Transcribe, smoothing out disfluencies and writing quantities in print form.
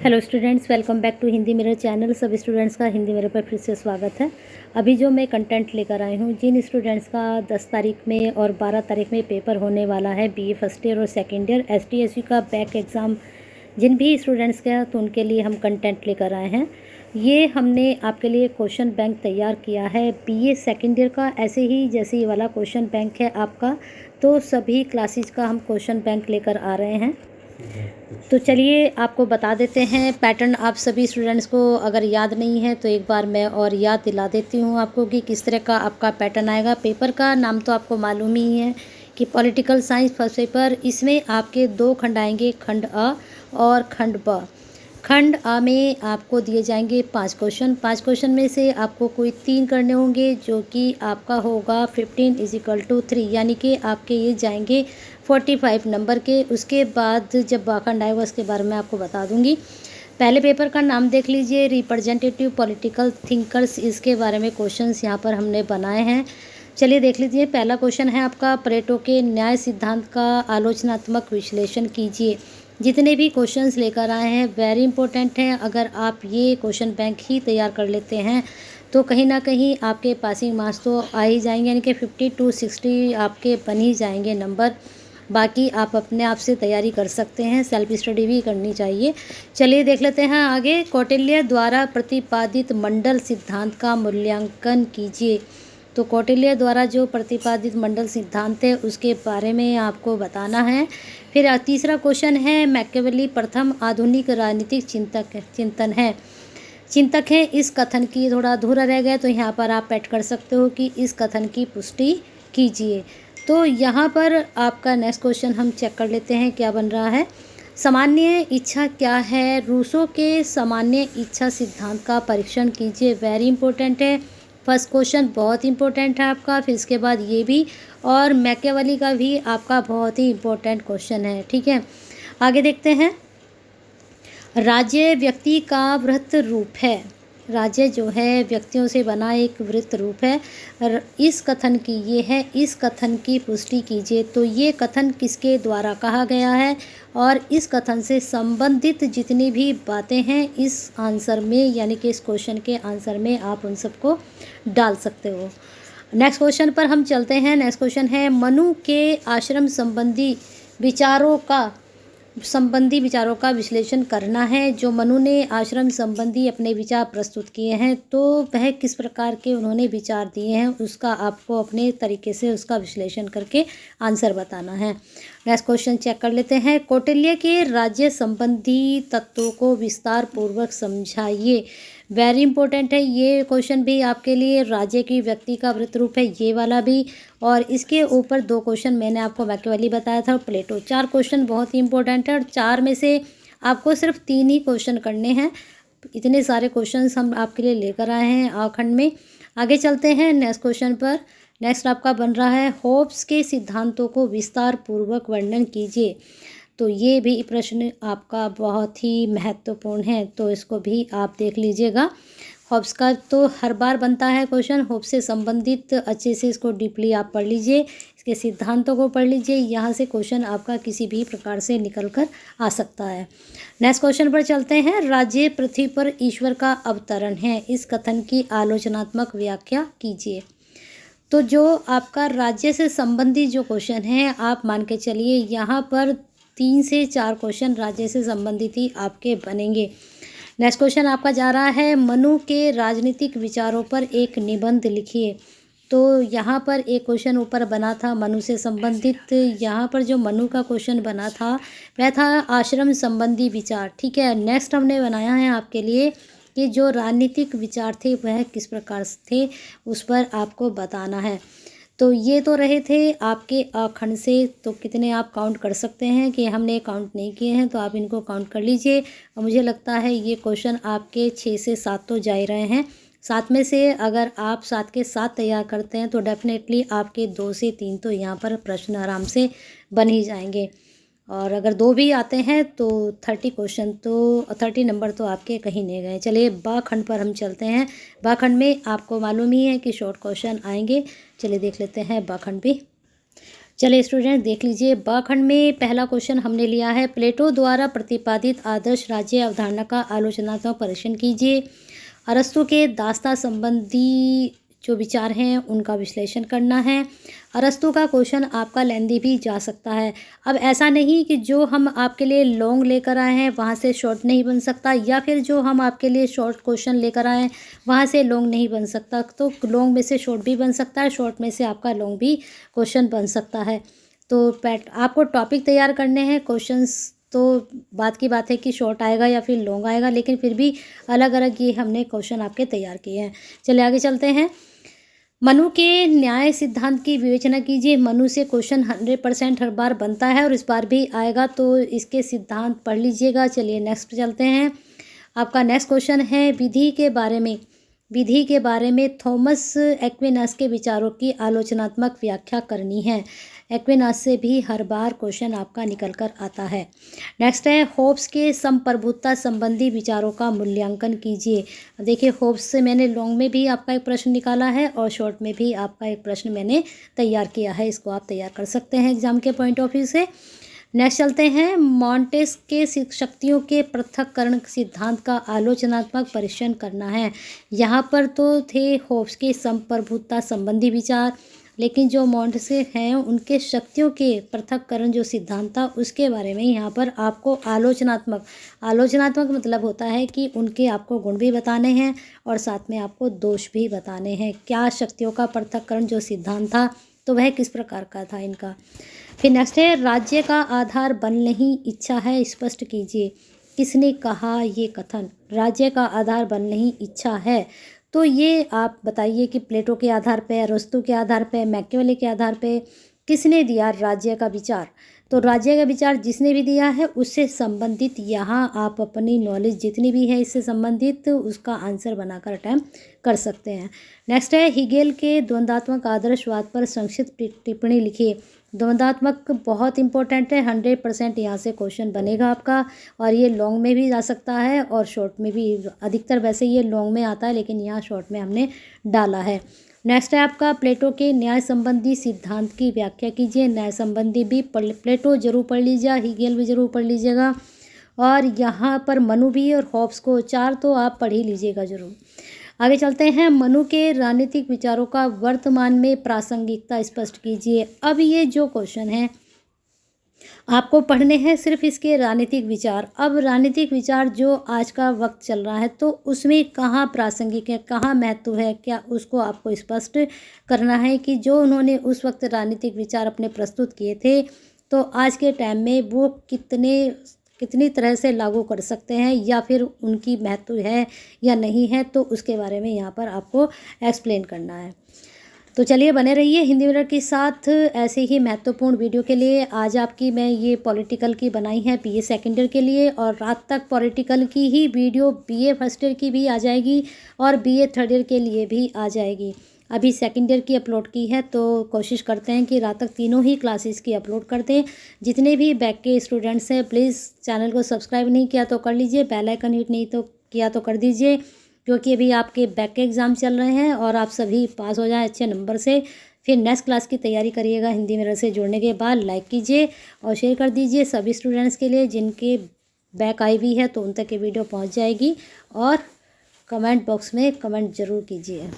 Hello students, welcome back to Hindi mirror channel. सभी students का Hindi mirror पर फिर से स्वागत है। अभी जो मैं कंटेंट लेकर आई हूँ, जिन स्टूडेंट्स का 10 तारीख में और 12 तारीख में पेपर होने वाला है, बीए फर्स्ट ईयर और सेकेंड ईयर एसटीएसयू का बैक एग्ज़ाम जिन भी स्टूडेंट्स का, तो उनके लिए हम कंटेंट लेकर आए हैं। ये हमने आपके लिए क्वेश्चन बैंक तैयार किया है बीए सेकेंड ईयर का, ऐसे ही जैसे ये वाला क्वेश्चन बैंक है आपका, तो सभी क्लासेज का हम क्वेश्चन बैंक लेकर आ रहे हैं। तो चलिए आपको बता देते हैं पैटर्न। आप सभी स्टूडेंट्स को अगर याद नहीं है तो एक बार मैं और याद दिला देती हूँ आपको कि किस तरह का आपका पैटर्न आएगा। पेपर का नाम तो आपको मालूम ही है कि पॉलिटिकल साइंस फर्स्ट पेपर। इसमें आपके 2 खंड आएंगे, खंड अ और खंड ब। खंड आ में आपको दिए जाएंगे 5 क्वेश्चन। 5 क्वेश्चन में से आपको कोई 3 करने होंगे, जो कि आपका होगा 15 = 3, यानी कि आपके ये जाएंगे 45 नंबर के। उसके बाद जब खंड आएगा उसके बारे में आपको बता दूंगी। पहले पेपर का नाम देख लीजिए, रिप्रेजेंटेटिव पॉलिटिकल थिंकर्स। इसके बारे में क्वेश्चंस यहाँ पर हमने बनाए हैं। चलिए देख लीजिए। पहला क्वेश्चन है आपका, प्लेटो के न्याय सिद्धांत का आलोचनात्मक विश्लेषण कीजिए। जितने भी क्वेश्चंस लेकर आए हैं वेरी इंपॉर्टेंट हैं। अगर आप ये क्वेश्चन बैंक ही तैयार कर लेते हैं तो कहीं ना कहीं आपके पासिंग मार्क्स तो आ ही जाएंगे, यानी कि 50 to 60 आपके बन ही जाएंगे नंबर। बाकी आप अपने आप से तैयारी कर सकते हैं, सेल्फ स्टडी भी करनी चाहिए। चलिए देख लेते हैं आगे। कौटिल्य द्वारा प्रतिपादित मंडल सिद्धांत का मूल्यांकन कीजिए। तो कौटिल्य द्वारा जो प्रतिपादित मंडल सिद्धांत है उसके बारे में आपको बताना है। फिर तीसरा क्वेश्चन है, मैकियावेली प्रथम आधुनिक राजनीतिक चिंतक है। इस कथन की थोड़ा अधूरा रह गया, तो यहाँ पर आप ऐड कर सकते हो कि इस कथन की पुष्टि कीजिए। तो यहाँ पर आपका नेक्स्ट क्वेश्चन हम चेक कर लेते हैं क्या बन रहा है। सामान्य इच्छा क्या है? रूसो के सामान्य इच्छा सिद्धांत का परीक्षण कीजिए। वेरी इंपॉर्टेंट है। फर्स्ट क्वेश्चन बहुत इंपॉर्टेंट है आपका, फिर इसके बाद ये भी, और मैकियावेली का भी आपका बहुत ही इंपॉर्टेंट क्वेश्चन है। ठीक है, आगे देखते हैं। राज्य व्यक्ति का वृत्त रूप है। राज्य जो है व्यक्तियों से बना एक वृत्त रूप है। इस कथन की ये है, इस कथन की पुष्टि कीजिए। तो ये कथन किसके द्वारा कहा गया है और इस कथन से संबंधित जितनी भी बातें हैं इस आंसर में, यानी कि इस क्वेश्चन के आंसर में आप उन सबको डाल सकते हो। नेक्स्ट क्वेश्चन पर हम चलते हैं। नेक्स्ट क्वेश्चन है, मनु के आश्रम संबंधी विचारों का विश्लेषण करना है। जो मनु ने आश्रम संबंधी अपने विचार प्रस्तुत किए हैं, तो वह किस प्रकार के उन्होंने विचार दिए हैं, उसका आपको अपने तरीके से उसका विश्लेषण करके आंसर बताना है। नेक्स्ट क्वेश्चन चेक कर लेते हैं। कौटिल्य के राज्य संबंधी तत्वों को विस्तार पूर्वक समझाइए। वेरी इंपॉर्टेंट है ये क्वेश्चन भी आपके लिए। राज्य की व्यक्ति का वृत्त रूप है ये वाला भी, और इसके ऊपर 2 क्वेश्चन मैंने आपको मैकियावेली बताया था और प्लेटो। 4 क्वेश्चन बहुत ही इंपॉर्टेंट है, और 4 में से आपको सिर्फ 3 ही क्वेश्चन करने हैं। इतने सारे क्वेश्चंस हम आपके लिए लेकर आए हैं आखंड में। आगे चलते हैं नेक्स्ट क्वेश्चन पर। नेक्स्ट आपका बन रहा है, होब्स के सिद्धांतों को विस्तार पूर्वक वर्णन कीजिए। तो ये भी प्रश्न आपका बहुत ही महत्वपूर्ण है, तो इसको भी आप देख लीजिएगा। होब्स का तो हर बार बनता है क्वेश्चन। होब्स से संबंधित अच्छे से इसको डीपली आप पढ़ लीजिए, इसके सिद्धांतों को पढ़ लीजिए। यहाँ से क्वेश्चन आपका किसी भी प्रकार से निकल कर आ सकता है। नेक्स्ट क्वेश्चन पर चलते हैं। राज्य पृथ्वी पर ईश्वर का अवतरण है। इस कथन की आलोचनात्मक व्याख्या कीजिए। तो जो आपका राज्य से संबंधित जो क्वेश्चन है, आप मान के चलिए यहाँ पर 3 से 4 क्वेश्चन राज्य से संबंधित ही आपके बनेंगे। नेक्स्ट क्वेश्चन आपका जा रहा है, मनु के राजनीतिक विचारों पर एक निबंध लिखिए। तो यहाँ पर एक क्वेश्चन ऊपर बना था मनु से संबंधित। यहाँ पर जो मनु का क्वेश्चन बना था वह था आश्रम संबंधी विचार। ठीक है, नेक्स्ट हमने बनाया है आपके लिए कि जो राजनीतिक विचार थे वह किस प्रकार से थे, उस पर आपको बताना है। तो ये तो रहे थे आपके खंड से। तो कितने आप काउंट कर सकते हैं कि हमने काउंट नहीं किए हैं, तो आप इनको काउंट कर लीजिए। और मुझे लगता है ये क्वेश्चन आपके 6 से 7 तो जा ही रहे हैं। 7 में से अगर आप 7 के 7 तैयार करते हैं तो डेफिनेटली आपके 2 से 3 तो यहाँ पर प्रश्न आराम से बन ही जाएंगे। और अगर 2 भी आते हैं तो 30 क्वेश्चन, तो 30 नंबर तो आपके कहीं नहीं गए। चलिए बा खंड पर हम चलते हैं। बा खंड में आपको मालूम ही है कि शॉर्ट क्वेश्चन आएंगे। चलिए देख लेते हैं बा खंड भी। चलिए स्टूडेंट देख लीजिए, ब खंड में पहला क्वेश्चन हमने लिया है, प्लेटो द्वारा प्रतिपादित आदर्श राज्य अवधारणा का आलोचनात्मक परीक्षण कीजिए। अरस्तु के दास्ता संबंधी जो विचार हैं उनका विश्लेषण करना है। अरस्तु का क्वेश्चन आपका लेंदी भी जा सकता है। अब ऐसा नहीं कि जो हम आपके लिए लॉन्ग लेकर आए हैं वहाँ से शॉर्ट नहीं बन सकता, या फिर जो हम आपके लिए शॉर्ट क्वेश्चन लेकर आए हैं वहाँ से लॉन्ग नहीं बन सकता। तो लॉन्ग में से शॉर्ट भी बन सकता है, शॉर्ट में से आपका लॉन्ग भी क्वेश्चन बन सकता है। तो आपको टॉपिक तैयार करने हैं, क्वेश्चंस तो बात की बात है कि शॉर्ट आएगा या फिर लॉन्ग आएगा, लेकिन फिर भी अलग अलग ये हमने क्वेश्चन आपके तैयार किए हैं। चलिए आगे चलते हैं। मनु के न्याय सिद्धांत की विवेचना कीजिए। मनु से क्वेश्चन 100% हर बार बनता है और इस बार भी आएगा, तो इसके सिद्धांत पढ़ लीजिएगा। चलिए नेक्स्ट चलते हैं। आपका नेक्स्ट क्वेश्चन है विधि के बारे में थॉमस एक्विनास के विचारों की आलोचनात्मक व्याख्या करनी है। एक्विनास से भी हर बार क्वेश्चन आपका निकल कर आता है। नेक्स्ट है होब्स के संप्रभुता संबंधी विचारों का मूल्यांकन कीजिए। देखिए होब्स से मैंने लॉन्ग में भी आपका एक प्रश्न निकाला है और शॉर्ट में भी आपका एक प्रश्न मैंने तैयार किया है, इसको आप तैयार कर सकते हैं एग्जाम के पॉइंट ऑफ व्यू से। नेक्स्ट चलते हैं, मॉन्टेस के शक्तियों के पृथक्करण सिद्धांत का आलोचनात्मक परीक्षण करना है। यहाँ पर तो थे होब्स के संप्रभुता संबंधी विचार, लेकिन जो मॉन्टेस्के हैं उनके शक्तियों के पृथक्करण जो सिद्धांत था उसके बारे में यहाँ पर आपको आलोचनात्मक मतलब होता है कि उनके आपको गुण भी बताने हैं और साथ में आपको दोष भी बताने हैं। क्या शक्तियों का पृथक्करण जो सिद्धांत था तो वह किस प्रकार का था इनका। फिर नेक्स्ट है, राज्य का आधार बल नहीं इच्छा है, स्पष्ट कीजिए। किसने कहा ये कथन, राज्य का आधार बल नहीं इच्छा है? तो ये आप बताइए कि प्लेटो के आधार पे, अरस्तु के आधार पे, मैकियावेली के आधार पे किसने दिया राज्य का विचार? तो राज्य का विचार जिसने भी दिया है उससे संबंधित यहाँ आप अपनी नॉलेज जितनी भी है इससे संबंधित उसका आंसर बनाकर अटेम्प्ट कर सकते हैं। नेक्स्ट है, हिगेल के द्वंद्वात्मक आदर्शवाद पर संक्षिप्त टिप्पणी लिखिए। द्वंद्वात्मक बहुत इंपॉर्टेंट है, 100% यहाँ से क्वेश्चन बनेगा आपका, और ये लॉन्ग में भी जा सकता है और शॉर्ट में भी। अधिकतर वैसे ये लॉन्ग में आता है लेकिन यहाँ शॉर्ट में हमने डाला है। नेक्स्ट है आपका, प्लेटो के न्याय संबंधी सिद्धांत की व्याख्या कीजिए। न्याय संबंधी भी प्लेटो जरूर पढ़ लीजिएगा, हिगेल भी जरूर पढ़ लीजिएगा, और यहाँ पर मनु भी और हॉब्स को 4 तो आप पढ़ ही लीजिएगा जरूर। आगे चलते हैं, मनु के राजनीतिक विचारों का वर्तमान में प्रासंगिकता स्पष्ट कीजिए। अब ये जो क्वेश्चन है आपको पढ़ने हैं सिर्फ इसके राजनीतिक विचार। अब राजनीतिक विचार जो आज का वक्त चल रहा है तो उसमें कहाँ प्रासंगिक है, कहाँ महत्व है, क्या उसको आपको स्पष्ट करना है कि जो उन्होंने उस वक्त राजनीतिक विचार अपने प्रस्तुत किए थे तो आज के टाइम में वो कितनी तरह से लागू कर सकते हैं, या फिर उनकी महत्व है या नहीं है, तो उसके बारे में यहाँ पर आपको एक्सप्लेन करना है। तो चलिए बने रहिए हिंदी मिरर के साथ ऐसे ही महत्वपूर्ण वीडियो के लिए। आज आपकी मैं ये पॉलिटिकल की बनाई है बीए सेकेंड ईयर के लिए, और रात तक पॉलिटिकल की ही वीडियो बीए फर्स्ट ईयर की भी आ जाएगी और बीए थर्ड ईयर के लिए भी आ जाएगी। अभी सेकेंड ईयर की अपलोड की है तो कोशिश करते हैं कि रात तक तीनों ही क्लासेस की अपलोड कर दें। जितने भी बैक के स्टूडेंट्स हैं प्लीज़ चैनल को सब्सक्राइब नहीं किया तो कर लीजिए, बेल आइकन हिट नहीं तो किया तो कर दीजिए, क्योंकि अभी आपके बैक के एग्ज़ाम चल रहे हैं और आप सभी पास हो जाएं अच्छे नंबर से। फिर नेक्स्ट क्लास की तैयारी करिएगा। हिंदी मिरर से जुड़ने के बाद लाइक कीजिए और शेयर कर दीजिए सभी स्टूडेंट्स के लिए जिनके बैक आई हुई है, तो उन तक ये वीडियो पहुंच जाएगी। और कमेंट बॉक्स में कमेंट ज़रूर कीजिए।